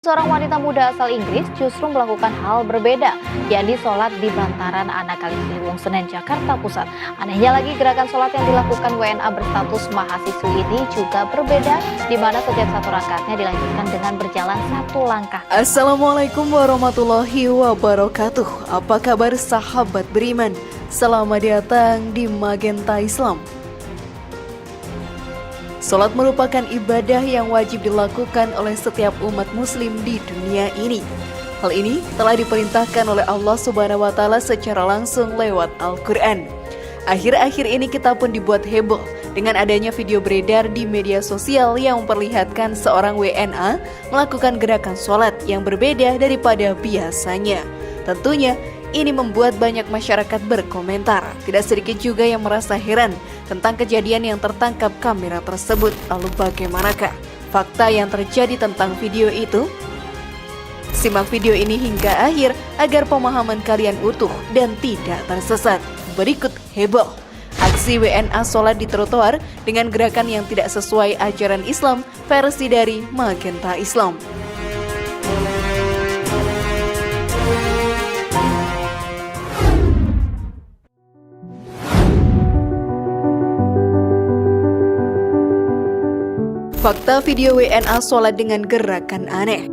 Seorang wanita muda asal Inggris justru melakukan hal berbeda, yakni sholat di bantaran Anak Kali Ciliwung, Senen, Jakarta Pusat. Anehnya lagi, gerakan sholat yang dilakukan WNA berstatus mahasiswi ini juga berbeda, di mana setiap satu rakaatnya dilanjutkan dengan berjalan satu langkah. Assalamualaikum warahmatullahi wabarakatuh. Apa kabar sahabat beriman? Selamat datang di Magenta Islam. Salat merupakan ibadah yang wajib dilakukan oleh setiap umat muslim di dunia ini. Hal ini telah diperintahkan oleh Allah Subhanahu wa Ta'ala secara langsung lewat Al-Quran. Akhir-akhir ini kita pun dibuat heboh dengan adanya video beredar di media sosial yang memperlihatkan seorang WNA melakukan gerakan sholat yang berbeda daripada biasanya. Tentunya ini membuat banyak masyarakat berkomentar. Tidak sedikit juga yang merasa heran tentang kejadian yang tertangkap kamera tersebut. Lalu bagaimanakah fakta yang terjadi tentang video itu? Simak video ini hingga akhir agar pemahaman kalian utuh dan tidak tersesat. Berikut heboh aksi WNA sholat di trotoar dengan gerakan yang tidak sesuai ajaran Islam versi dari Magenta Islam. Fakta video WNA sholat dengan gerakan aneh.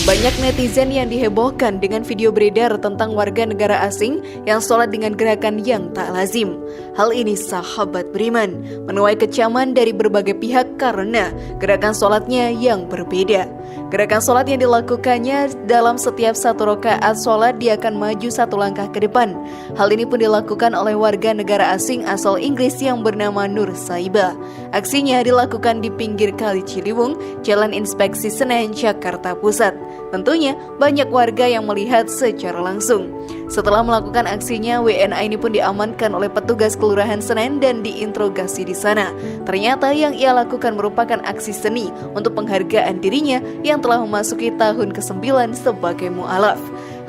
Banyak netizen yang dihebohkan dengan video beredar tentang warga negara asing yang sholat dengan gerakan yang tak lazim. Hal ini sahabat beriman menuai kecaman dari berbagai pihak karena gerakan sholatnya yang berbeda. Gerakan sholat yang dilakukannya dalam setiap satu rakaat sholat dia akan maju satu langkah ke depan. Hal ini pun dilakukan oleh warga negara asing asal Inggris yang bernama Nur Saibah. Aksinya dilakukan di pinggir Kali Ciliwung, Jalan Inspeksi Senen, Jakarta Pusat. Tentunya banyak warga yang melihat secara langsung. Setelah melakukan aksinya, WNA ini pun diamankan oleh petugas Kelurahan Senen dan diinterogasi di sana. Ternyata yang ia lakukan merupakan aksi seni untuk penghargaan dirinya yang telah memasuki tahun ke-9 sebagai mu'alaf.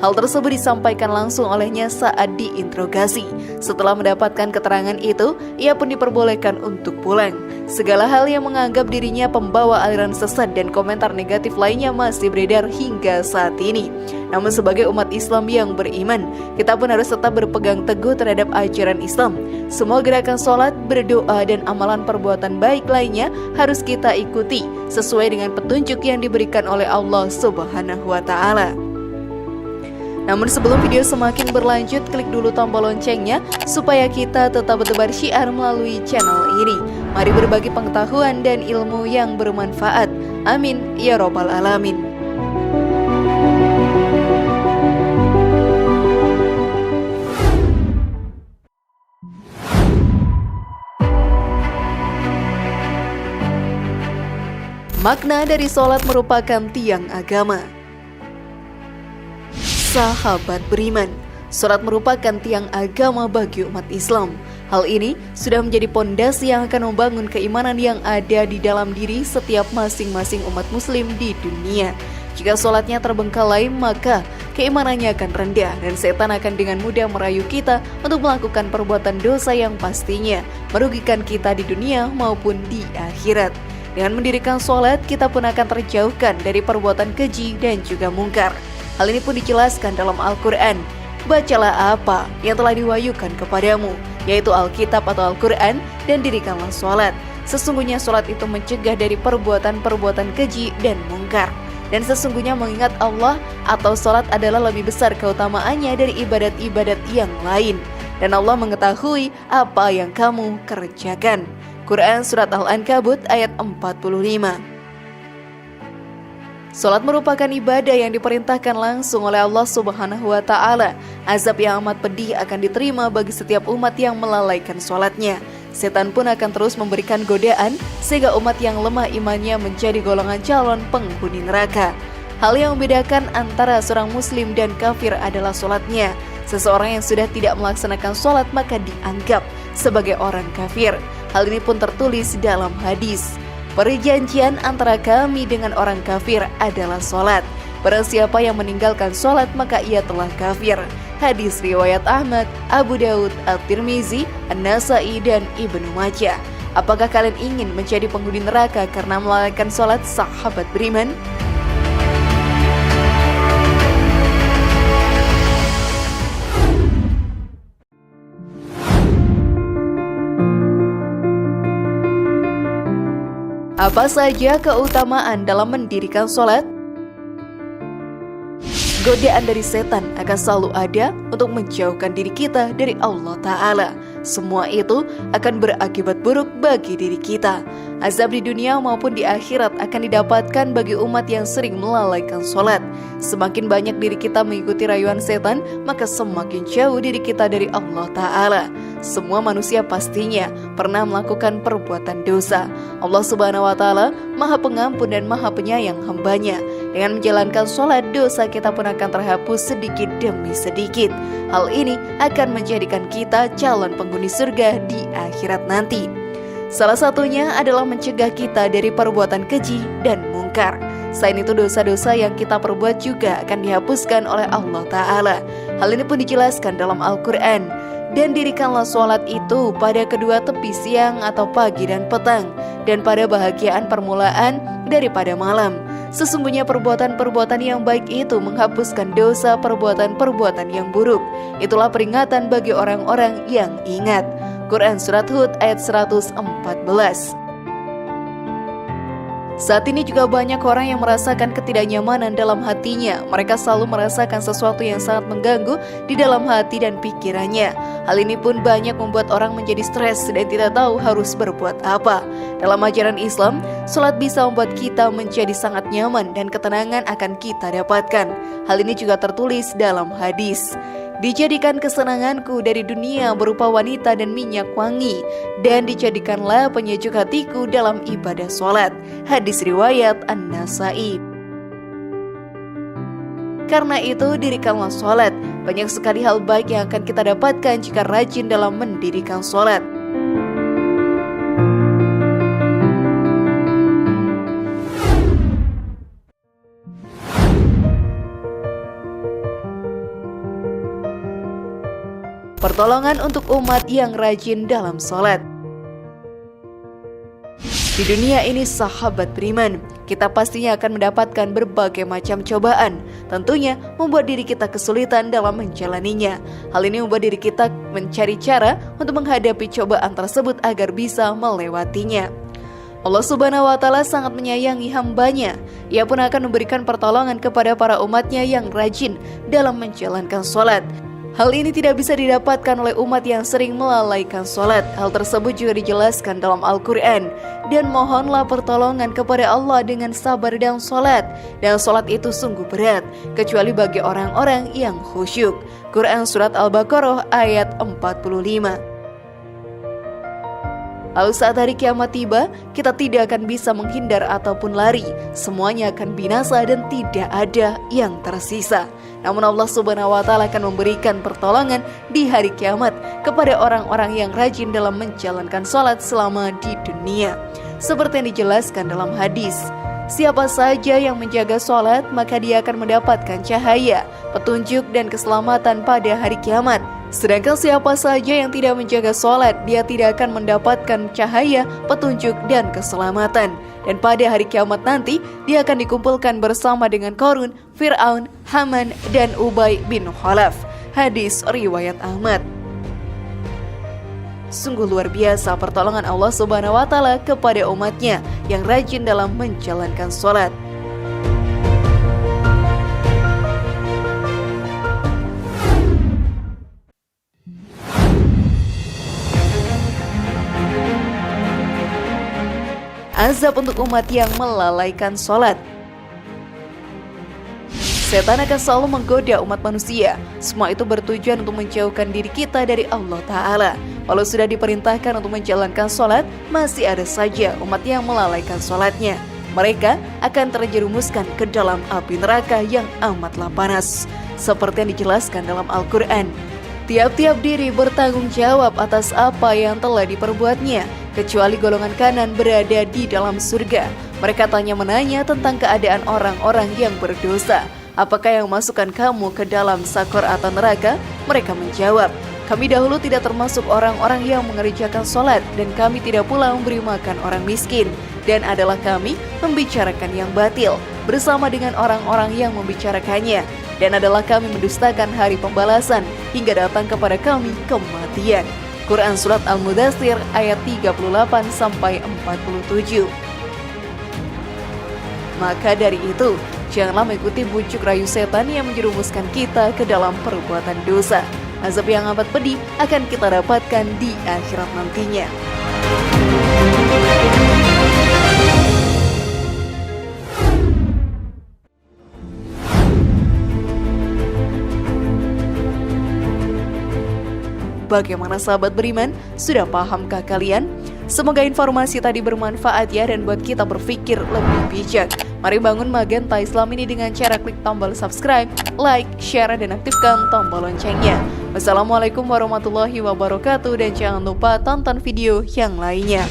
Hal tersebut disampaikan langsung olehnya saat diinterogasi. Setelah mendapatkan keterangan itu, ia pun diperbolehkan untuk pulang. Segala hal yang menganggap dirinya pembawa aliran sesat dan komentar negatif lainnya masih beredar hingga saat ini. Namun sebagai umat Islam yang beriman, kita pun harus tetap berpegang teguh terhadap ajaran Islam. Semua gerakan sholat, berdoa, dan amalan perbuatan baik lainnya harus kita ikuti sesuai dengan petunjuk yang diberikan oleh Allah Subhanahu wa Ta'ala. Namun sebelum video semakin berlanjut, klik dulu tombol loncengnya supaya kita tetap bertebar syiar melalui channel ini. Mari berbagi pengetahuan dan ilmu yang bermanfaat. Amin ya robbal alamin. Makna dari sholat merupakan tiang agama. Sahabat beriman, sholat merupakan tiang agama bagi umat Islam. Hal ini sudah menjadi pondasi yang akan membangun keimanan yang ada di dalam diri setiap masing-masing umat muslim di dunia. Jika sholatnya terbengkalai, maka keimanannya akan rendah dan setan akan dengan mudah merayu kita untuk melakukan perbuatan dosa yang pastinya merugikan kita di dunia maupun di akhirat. Dengan mendirikan sholat, kita pun akan terjauhkan dari perbuatan keji dan juga mungkar. Hal ini pun dijelaskan dalam Al-Quran. Bacalah apa yang telah diwahyukan kepadamu, yaitu Alkitab atau Al-Quran, dan dirikanlah sholat. Sesungguhnya sholat itu mencegah dari perbuatan-perbuatan keji dan mungkar. Dan sesungguhnya mengingat Allah atau sholat adalah lebih besar keutamaannya dari ibadat-ibadat yang lain. Dan Allah mengetahui apa yang kamu kerjakan. Quran Surat Al-Ankabut ayat 45. Sholat merupakan ibadah yang diperintahkan langsung oleh Allah Subhanahu wa Ta'ala. Azab yang amat pedih akan diterima bagi setiap umat yang melalaikan sholatnya. Setan pun akan terus memberikan godaan sehingga umat yang lemah imannya menjadi golongan calon penghuni neraka. Hal yang membedakan antara seorang muslim dan kafir adalah sholatnya. Seseorang yang sudah tidak melaksanakan sholat maka dianggap sebagai orang kafir. Hal ini pun tertulis dalam hadis. Perjanjian antara kami dengan orang kafir adalah sholat. Barang siapa yang meninggalkan sholat maka ia telah kafir. Hadis riwayat Ahmad, Abu Daud, At-Tirmizi, An-Nasai, dan Ibnu Majah. Apakah kalian ingin menjadi penghuni neraka karena melalaikan sholat? Sahabat beriman, apa saja keutamaan dalam mendirikan sholat? Godaan dari setan akan selalu ada untuk menjauhkan diri kita dari Allah Ta'ala. Semua itu akan berakibat buruk bagi diri kita. Azab di dunia maupun di akhirat akan didapatkan bagi umat yang sering melalaikan sholat. Semakin banyak diri kita mengikuti rayuan setan, maka semakin jauh diri kita dari Allah Ta'ala. Semua manusia pastinya pernah melakukan perbuatan dosa. Allah Subhanahu wa Ta'ala Maha Pengampun dan Maha Penyayang hambanya. Dengan menjalankan sholat, dosa kita pun akan terhapus sedikit demi sedikit. Hal ini akan menjadikan kita calon penghuni surga di akhirat nanti. Salah satunya adalah mencegah kita dari perbuatan keji dan mungkar. Selain itu, dosa-dosa yang kita perbuat juga akan dihapuskan oleh Allah Ta'ala. Hal ini pun dijelaskan dalam Al-Quran. Dan dirikanlah sholat itu pada kedua tepi siang atau pagi dan petang, dan pada bahagian permulaan daripada malam. Sesungguhnya perbuatan-perbuatan yang baik itu menghapuskan dosa perbuatan-perbuatan yang buruk. Itulah peringatan bagi orang-orang yang ingat. Quran Surat Hud ayat 114. Saat ini juga banyak orang yang merasakan ketidaknyamanan dalam hatinya. Mereka selalu merasakan sesuatu yang sangat mengganggu di dalam hati dan pikirannya. Hal ini pun banyak membuat orang menjadi stres dan tidak tahu harus berbuat apa. Dalam ajaran Islam, sholat bisa membuat kita menjadi sangat nyaman dan ketenangan akan kita dapatkan. Hal ini juga tertulis dalam hadis. Dijadikan kesenanganku dari dunia berupa wanita dan minyak wangi, dan dijadikanlah penyejuk hatiku dalam ibadah sholat. Hadis riwayat An-Nasai. Karena itu, dirikanlah sholat. Banyak sekali hal baik yang akan kita dapatkan jika rajin dalam mendirikan sholat. Pertolongan untuk umat yang rajin dalam sholat. Di dunia ini, sahabat beriman, kita pastinya akan mendapatkan berbagai macam cobaan. Tentunya membuat diri kita kesulitan dalam menjalaninya. Hal ini membuat diri kita mencari cara untuk menghadapi cobaan tersebut agar bisa melewatinya. Allah Subhanahu wa Ta'ala sangat menyayangi hambanya. Ia pun akan memberikan pertolongan kepada para umatnya yang rajin dalam menjalankan sholat. Hal ini tidak bisa didapatkan oleh umat yang sering melalaikan sholat. Hal tersebut juga dijelaskan dalam Al-Quran. Dan mohonlah pertolongan kepada Allah dengan sabar dan sholat. Dan sholat itu sungguh berat, kecuali bagi orang-orang yang khusyuk. Quran Surat Al-Baqarah ayat 45. Lalu saat hari kiamat tiba, kita tidak akan bisa menghindar ataupun lari. Semuanya akan binasa dan tidak ada yang tersisa. Namun Allah Subhanahu wa Ta'ala akan memberikan pertolongan di hari kiamat kepada orang-orang yang rajin dalam menjalankan sholat selama di dunia. Seperti yang dijelaskan dalam hadis, siapa saja yang menjaga sholat, maka dia akan mendapatkan cahaya, petunjuk dan keselamatan pada hari kiamat. Sedangkan siapa saja yang tidak menjaga sholat, dia tidak akan mendapatkan cahaya, petunjuk, dan keselamatan. Dan pada hari kiamat nanti, dia akan dikumpulkan bersama dengan Qarun, Fir'aun, Haman, dan Ubay bin Khalaf. Hadis riwayat Ahmad. Sungguh luar biasa pertolongan Allah Subhanahu wa Ta'ala kepada umatnya yang rajin dalam menjalankan sholat. Azab untuk umat yang melalaikan sholat. Setan akan selalu menggoda umat manusia. Semua itu bertujuan untuk menjauhkan diri kita dari Allah Ta'ala. Walau sudah diperintahkan untuk menjalankan sholat, masih ada saja umat yang melalaikan sholatnya. Mereka akan terjerumuskan ke dalam api neraka yang amatlah panas. Seperti yang dijelaskan dalam Al-Quran. Tiap-tiap diri bertanggung jawab atas apa yang telah diperbuatnya, kecuali golongan kanan berada di dalam surga. Mereka tanya-menanya tentang keadaan orang-orang yang berdosa. Apakah yang masukkan kamu ke dalam sakor atau neraka? Mereka menjawab, Kami dahulu tidak termasuk orang-orang yang mengerjakan sholat dan kami tidak pula memberi makan orang miskin. Dan adalah kami membicarakan yang batil bersama dengan orang-orang yang membicarakannya. Dan adalah kami mendustakan hari pembalasan hingga datang kepada kami kematian. Quran Surat Al-Mudaththir ayat 38-47. Maka dari itu, janganlah mengikuti bujuk rayu setan yang menjerumuskan kita ke dalam perbuatan dosa. Azab yang amat pedih akan kita dapatkan di akhirat nantinya. Bagaimana sahabat beriman? Sudah pahamkah kalian? Semoga informasi tadi bermanfaat ya dan buat kita berpikir lebih bijak. Mari bangun Magenta Islam ini dengan cara klik tombol subscribe, like, share, dan aktifkan tombol loncengnya. Wassalamualaikum warahmatullahi wabarakatuh dan jangan lupa tonton video yang lainnya.